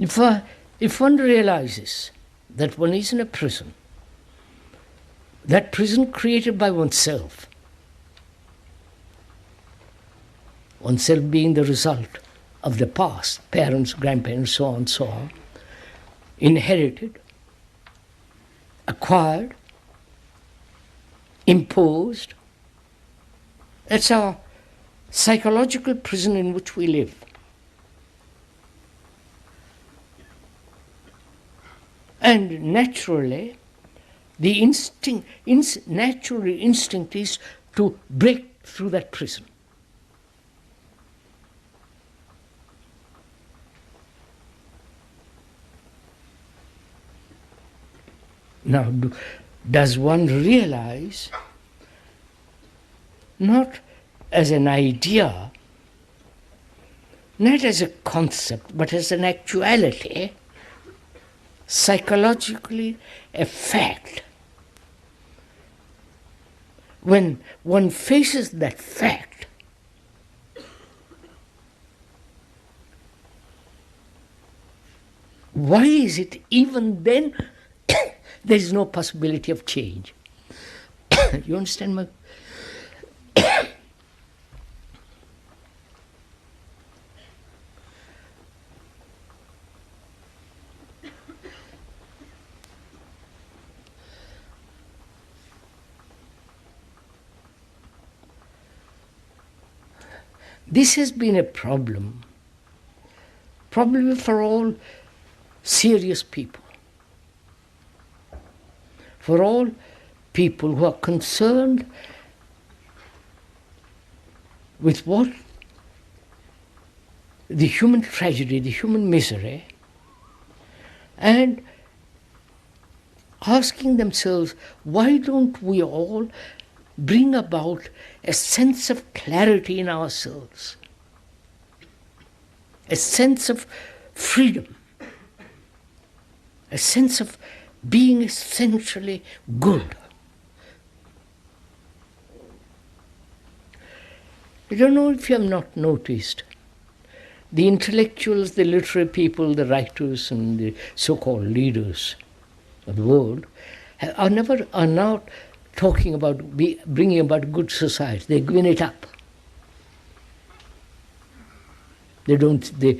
If one realizes that one is in a prison, that prison created by oneself being the result of the past, parents, grandparents, so on, inherited, acquired, imposed. That's our psychological prison in which we live. And naturally, the natural instinct is to break through that prison. Now, does one realize, not as an idea, not as a concept, but as an actuality, psychologically a fact? When one faces that fact, why is it even then there is no possibility of change? You understand my... This has been a problem, probably for all serious people, for all people who are concerned with what the human tragedy, the human misery, and asking themselves, why don't we all bring about a sense of clarity in ourselves, a sense of freedom, a sense of being essentially good. I don't know if you have not noticed, the intellectuals, the literary people, the writers and the so-called leaders of the world are not talking about bringing about good society. They've given it up. We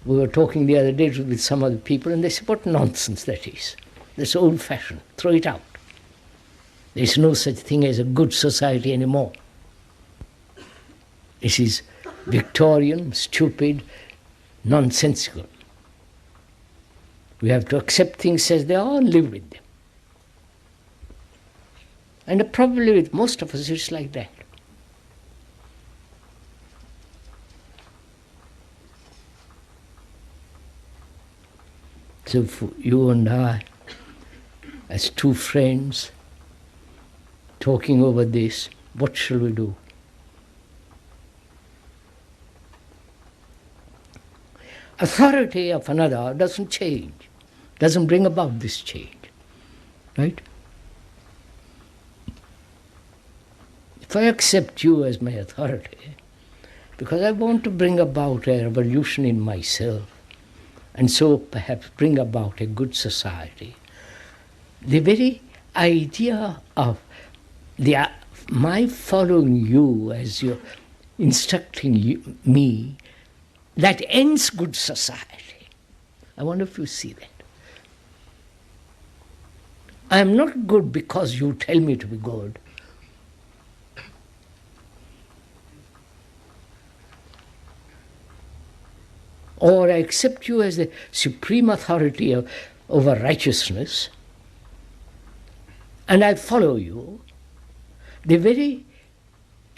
were talking the other day with some other people, and they said, what nonsense that is. That's old-fashioned. Throw it out. There's no such thing as a good society anymore. This is Victorian, stupid, nonsensical. We have to accept things as they are and live with them. And probably with most of us it's like that. So for you and I, as two friends, talking over this, what shall we do? Authority of another doesn't change, doesn't bring about this change, right? If I accept you as my authority, because I want to bring about a revolution in myself, and so perhaps bring about a good society, the very idea of my following you as you're instructing me, that ends good society. I wonder if you see that. I am not good because you tell me to be good. Or I accept you as the supreme authority over righteousness, and I follow you. The very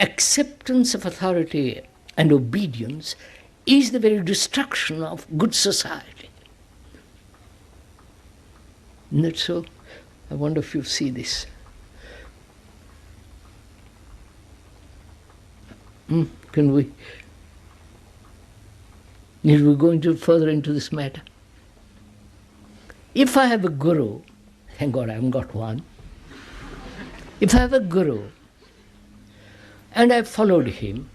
acceptance of authority and obedience is the very destruction of good society. Isn't that so? I wonder if you see this. Can we? Need we go further into this matter? If I have a guru, thank God I haven't got one. If I have a guru and I followed him,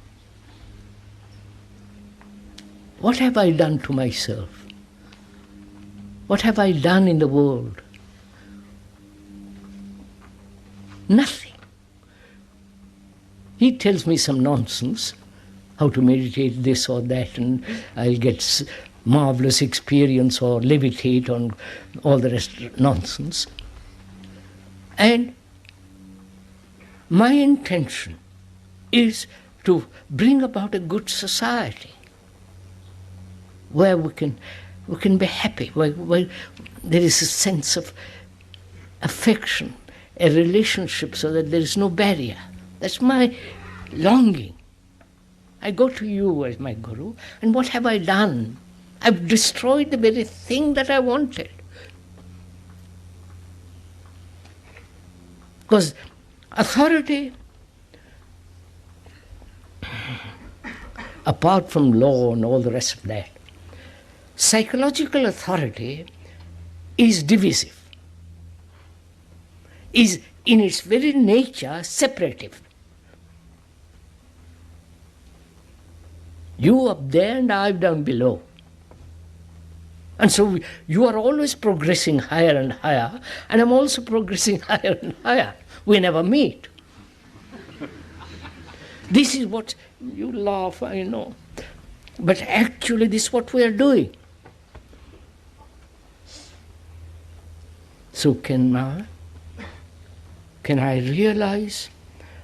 what have I done to myself? What have I done in the world? Nothing. He tells me some nonsense, how to meditate this or that, and I'll get marvelous experience or levitate on all the rest nonsense. And my intention is to bring about a good society where we can be happy, where there is a sense of affection, a relationship, so that there is no barrier. That's my longing. I go to you as my Guru, and what have I done? I've destroyed the very thing that I wanted. Because authority, apart from law and all the rest of that, psychological authority is divisive, is in its very nature separative. You up there and I down below. And so you are always progressing higher and higher, and I'm also progressing higher and higher. We never meet. This is what you laugh, I know. But actually this is what we are doing. So can I realize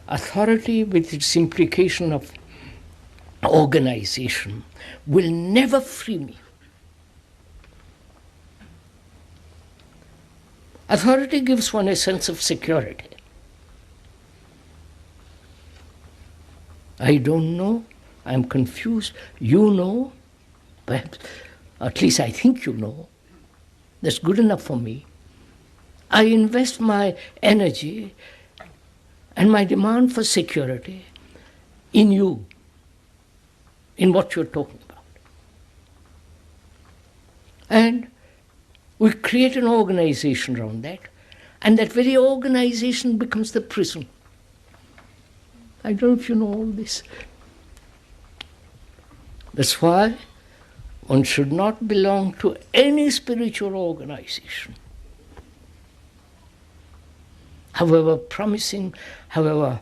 authority with its implication of organization will never free me. Authority gives one a sense of security. I don't know, I'm confused, you know, perhaps, at least I think you know. That's good enough for me. I invest my energy and my demand for security in you, in what you're talking about. And we create an organization around that, and that very organization becomes the prison. I don't know if you know all this. That's why one should not belong to any spiritual organization, however promising, however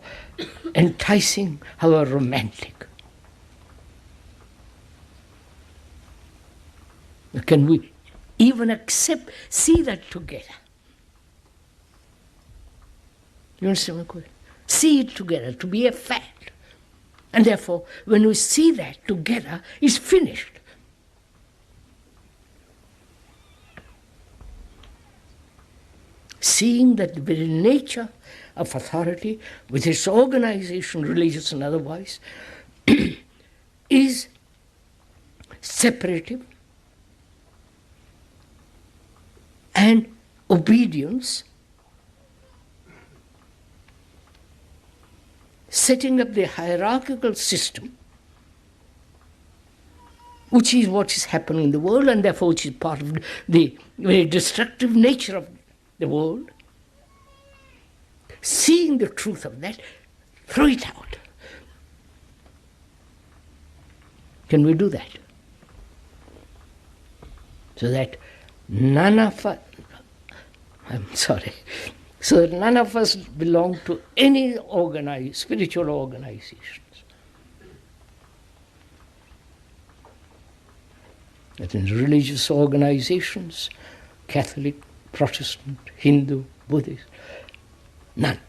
enticing, however romantic. Can we even see that together? You understand my question? See it together, to be a fact. And therefore, when we see that together, it's finished. Seeing that the very nature of authority, with its organization, religious and otherwise, is separative, and obedience, setting up the hierarchical system, which is what is happening in the world, and therefore which is part of the very destructive nature of the world. Seeing the truth of that, throw it out. Can we do that? So that none of us, so that none of us belong to any spiritual organizations. That in religious organizations, Catholic, Protestant, Hindu, Buddhist, none.